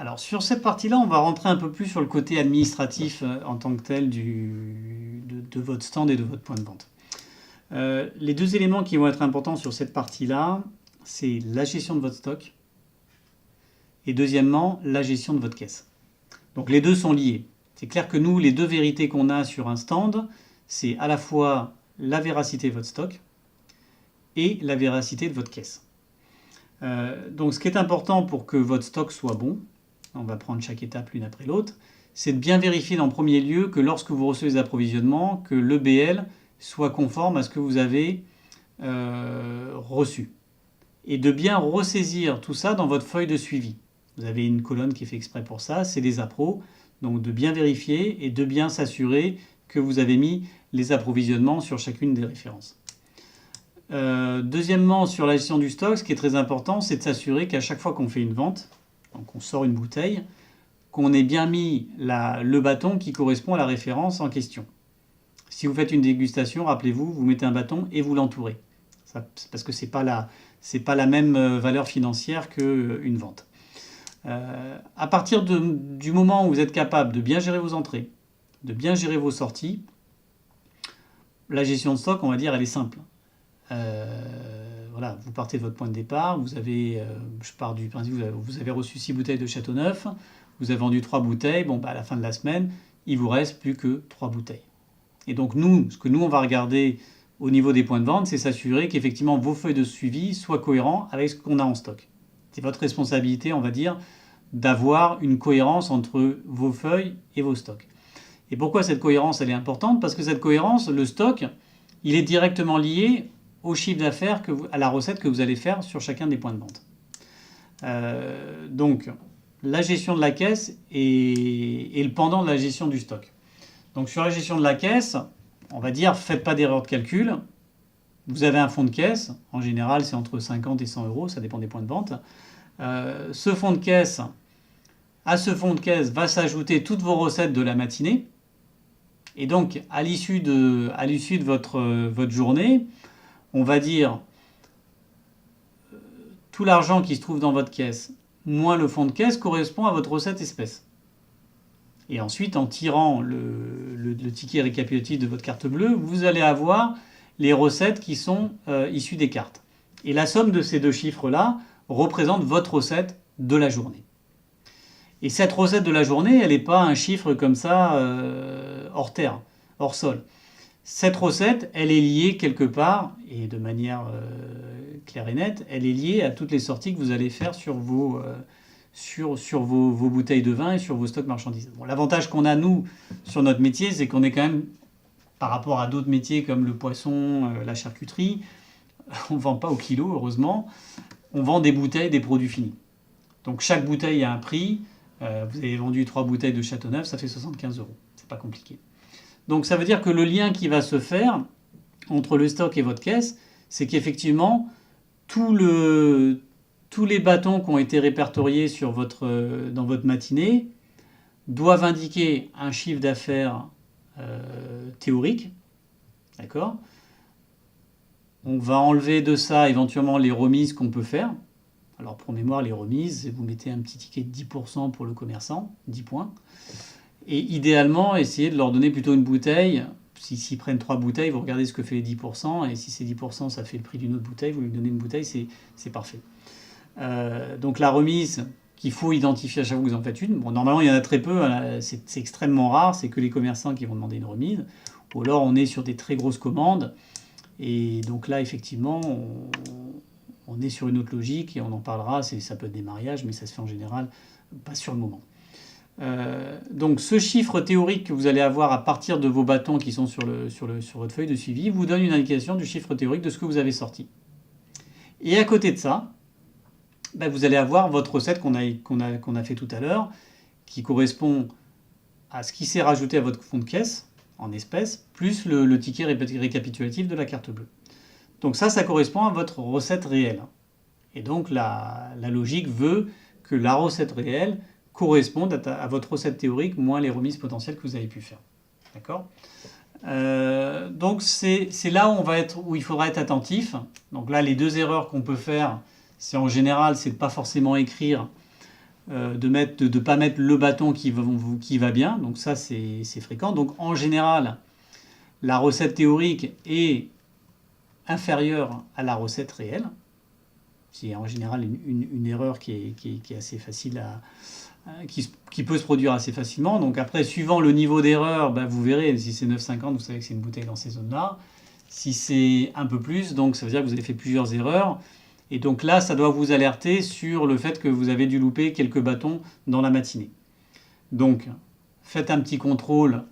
Alors sur cette partie-là, on va rentrer un peu plus sur le côté administratif en tant que tel de votre stand et de votre point de vente. Les deux éléments qui vont être importants sur cette partie-là, c'est la gestion de votre stock et deuxièmement, la gestion de votre caisse. Donc les deux sont liés. C'est clair que nous, les deux vérités qu'on a sur un stand, c'est à la fois la véracité de votre stock et la véracité de votre caisse. Donc ce qui est important pour que votre stock soit bon, on va prendre chaque étape l'une après l'autre, c'est de bien vérifier en premier lieu que lorsque vous recevez des approvisionnements, que l'EBL soit conforme à ce que vous avez reçu. Et de bien ressaisir tout ça dans votre feuille de suivi. Vous avez une colonne qui est faite exprès pour ça, c'est des appros. Donc de bien vérifier et de bien s'assurer que vous avez mis les approvisionnements sur chacune des références. Deuxièmement, sur la gestion du stock, ce qui est très important, c'est de s'assurer qu'à chaque fois qu'on fait une vente, donc on sort une bouteille, qu'on ait bien mis le bâton qui correspond à la référence en question. Si vous faites une dégustation, rappelez-vous, vous mettez un bâton et vous l'entourez. Parce que ce n'est pas la même valeur financière qu'une vente. À partir du moment où vous êtes capable de bien gérer vos entrées, de bien gérer vos sorties, la gestion de stock, on va dire, elle est simple. Voilà, vous partez de votre point de départ, je pars du principe, vous avez reçu 6 bouteilles de Châteauneuf, vous avez vendu 3 bouteilles, bon, à la fin de la semaine, il vous reste plus que 3 bouteilles. Et donc ce que nous on va regarder au niveau des points de vente, c'est s'assurer qu'effectivement vos feuilles de suivi soient cohérentes avec ce qu'on a en stock. C'est votre responsabilité, on va dire, d'avoir une cohérence entre vos feuilles et vos stocks. Et pourquoi cette cohérence, elle est importante? Parce que cette cohérence, le stock, il est directement lié au chiffre d'affaires, à la recette que vous allez faire sur chacun des points de vente. Donc, la gestion de la caisse est le pendant de la gestion du stock. Donc, sur la gestion de la caisse, on va dire, faites pas d'erreur de calcul. Vous avez un fonds de caisse. En général, c'est entre 50 et 100 euros. Ça dépend des points de vente. À ce fonds de caisse va s'ajouter toutes vos recettes de la matinée. Et donc, à l'issue de votre journée, on va dire tout l'argent qui se trouve dans votre caisse moins le fonds de caisse correspond à votre recette espèce. Et ensuite, en tirant le ticket récapitulatif de votre carte bleue, vous allez avoir les recettes qui sont issues des cartes. Et la somme de ces deux chiffres-là représente votre recette de la journée. Et cette recette de la journée, elle n'est pas un chiffre comme ça hors terre, hors sol. Cette recette, elle est liée quelque part, et de manière claire et nette, elle est liée à toutes les sorties que vous allez faire sur vos bouteilles de vin et sur vos stocks marchandises. Bon, l'avantage qu'on a, nous, sur notre métier, c'est qu'on est quand même, par rapport à d'autres métiers comme le poisson, la charcuterie, on ne vend pas au kilo, heureusement, on vend des bouteilles, des produits finis. Donc chaque bouteille a un prix. Vous avez vendu 3 bouteilles de Châteauneuf, ça fait 75 euros. C'est pas compliqué. Donc ça veut dire que le lien qui va se faire entre le stock et votre caisse, c'est qu'effectivement, tous les bâtons qui ont été répertoriés dans votre matinée doivent indiquer un chiffre d'affaires théorique. D'accord ? On va enlever de ça éventuellement les remises qu'on peut faire. Alors pour mémoire, les remises, vous mettez un petit ticket de 10% pour le commerçant, 10 points. Et idéalement, essayez de leur donner plutôt une bouteille. S'ils prennent 3 bouteilles, vous regardez ce que fait les 10%. Et si ces 10%, ça fait le prix d'une autre bouteille, vous lui donnez une bouteille, c'est parfait. Donc la remise qu'il faut identifier à chaque fois que vous en faites une. Bon, normalement, il y en a très peu. Hein, c'est extrêmement rare. C'est que les commerçants qui vont demander une remise. Ou alors, on est sur des très grosses commandes. Et donc là, effectivement, on est sur une autre logique et on en parlera. Ça peut être des mariages, mais ça se fait en général pas sur le moment. Donc ce chiffre théorique que vous allez avoir à partir de vos bâtons qui sont sur votre feuille de suivi vous donne une indication du chiffre théorique de ce que vous avez sorti. Et à côté de ça, vous allez avoir votre recette qu'on a fait tout à l'heure, qui correspond à ce qui s'est rajouté à votre fonds de caisse en espèces, plus le ticket récapitulatif de la carte bleue. Donc ça correspond à votre recette réelle. Et donc la logique veut que la recette réelle corresponde à votre recette théorique moins les remises potentielles que vous avez pu faire. D'accord ? Donc c'est là où il faudra être attentif. Donc là, les deux erreurs qu'on peut faire, c'est en général, c'est de ne pas forcément écrire de ne pas mettre le bâton qui va bien. Donc ça, c'est fréquent. Donc en général, la recette théorique est inférieure à la recette réelle. C'est en général une erreur qui est assez facile qui peut se produire assez facilement. Donc après, suivant le niveau d'erreur, vous verrez, si c'est 9,50, vous savez que c'est une bouteille dans ces zones-là. Si c'est un peu plus, donc ça veut dire que vous avez fait plusieurs erreurs. Et donc là, ça doit vous alerter sur le fait que vous avez dû louper quelques bâtons dans la matinée. Donc, faites un petit contrôle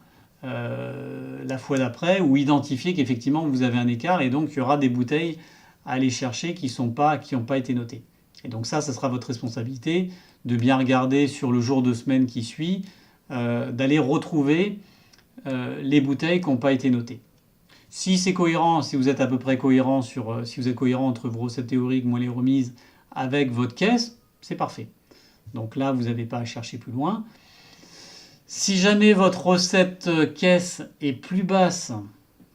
la fois d'après ou identifiez qu'effectivement vous avez un écart et donc il y aura des bouteilles à aller chercher qui n'ont pas été notées. Et donc ça sera votre responsabilité de bien regarder sur le jour de semaine qui suit, d'aller retrouver les bouteilles qui n'ont pas été notées. Si c'est cohérent, si vous êtes à peu près cohérent si vous êtes cohérent entre vos recettes théoriques, moins les remises, avec votre caisse, c'est parfait. Donc là, vous n'avez pas à chercher plus loin. Si jamais votre recette caisse est plus basse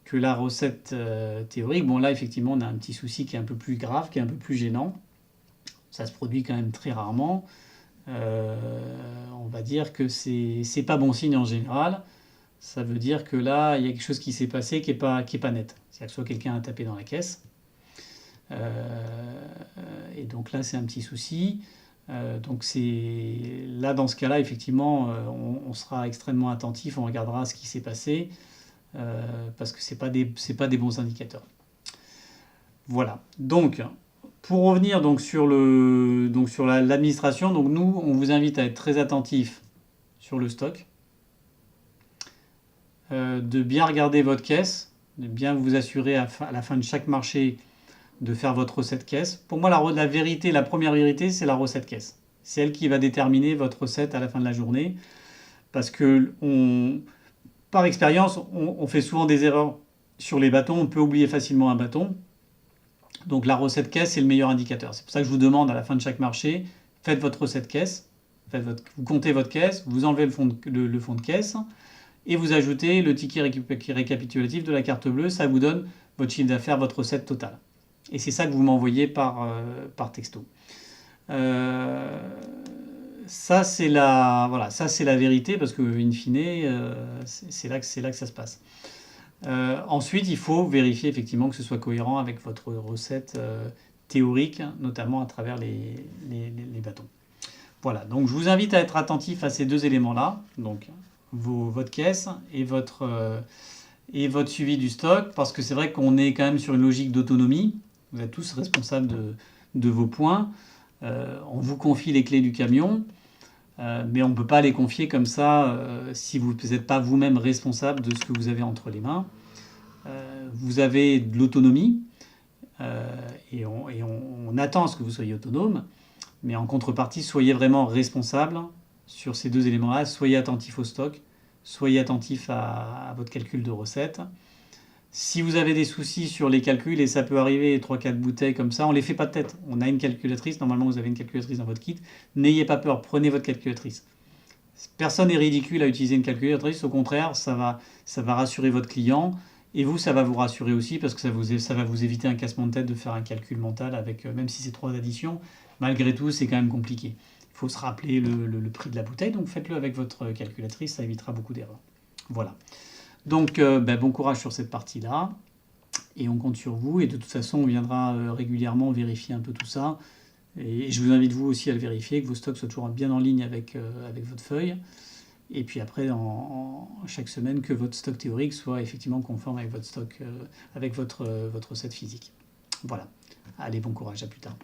que la recette théorique, bon là effectivement on a un petit souci qui est un peu plus grave, qui est un peu plus gênant. Ça se produit quand même très rarement. On va dire que c'est pas bon signe en général. Ça veut dire que là, il y a quelque chose qui s'est passé qui est pas net. C'est-à-dire que soit quelqu'un a tapé dans la caisse. Et donc là, c'est un petit souci. Donc là, dans ce cas-là, effectivement, on sera extrêmement attentif, on regardera ce qui s'est passé, parce que c'est pas des bons indicateurs. Voilà. Donc, pour revenir donc sur l'administration, donc nous, on vous invite à être très attentif sur le stock, de bien regarder votre caisse, de bien vous assurer à la fin de chaque marché de faire votre recette caisse. Pour moi, la première vérité, c'est la recette caisse. C'est elle qui va déterminer votre recette à la fin de la journée. Parce que, par expérience, on fait souvent des erreurs sur les bâtons. On peut oublier facilement un bâton. Donc la recette caisse, c'est le meilleur indicateur. C'est pour ça que je vous demande à la fin de chaque marché, faites votre recette caisse. Vous comptez votre caisse, vous enlevez le fond de caisse et vous ajoutez le ticket récapitulatif de la carte bleue. Ça vous donne votre chiffre d'affaires, votre recette totale. Et c'est ça que vous m'envoyez par texto. Ça c'est la vérité parce que in fine, c'est là que ça se passe. Ensuite, il faut vérifier effectivement que ce soit cohérent avec votre recette théorique, notamment à travers les bâtons. Voilà. Donc je vous invite à être attentif à ces deux éléments-là. Donc votre caisse et votre suivi du stock, parce que c'est vrai qu'on est quand même sur une logique d'autonomie. Vous êtes tous responsables de vos points. On vous confie les clés du camion, mais on ne peut pas les confier comme ça si vous n'êtes pas vous-même responsable de ce que vous avez entre les mains. Vous avez de l'autonomie et on attend à ce que vous soyez autonome, mais en contrepartie, soyez vraiment responsable sur ces deux éléments-là. Soyez attentif au stock, soyez attentif à votre calcul de recettes. Si vous avez des soucis sur les calculs, et ça peut arriver 3-4 bouteilles comme ça, on ne les fait pas de tête. On a une calculatrice, normalement vous avez une calculatrice dans votre kit. N'ayez pas peur, prenez votre calculatrice. Personne n'est ridicule à utiliser une calculatrice, au contraire, ça va rassurer votre client. Et vous, ça va vous rassurer aussi parce que ça va vous éviter un cassement de tête de faire un calcul mental avec, même si c'est 3 additions, malgré tout, c'est quand même compliqué. Il faut se rappeler le prix de la bouteille, donc faites-le avec votre calculatrice, ça évitera beaucoup d'erreurs. Voilà. Donc, bon courage sur cette partie-là. Et on compte sur vous. Et de toute façon, on viendra régulièrement vérifier un peu tout ça. Et je vous invite vous aussi à le vérifier, que vos stocks soient toujours bien en ligne avec votre feuille. Et puis après, chaque semaine, que votre stock théorique soit effectivement conforme avec votre stock, avec votre recette physique. Voilà. Allez, bon courage, à plus tard.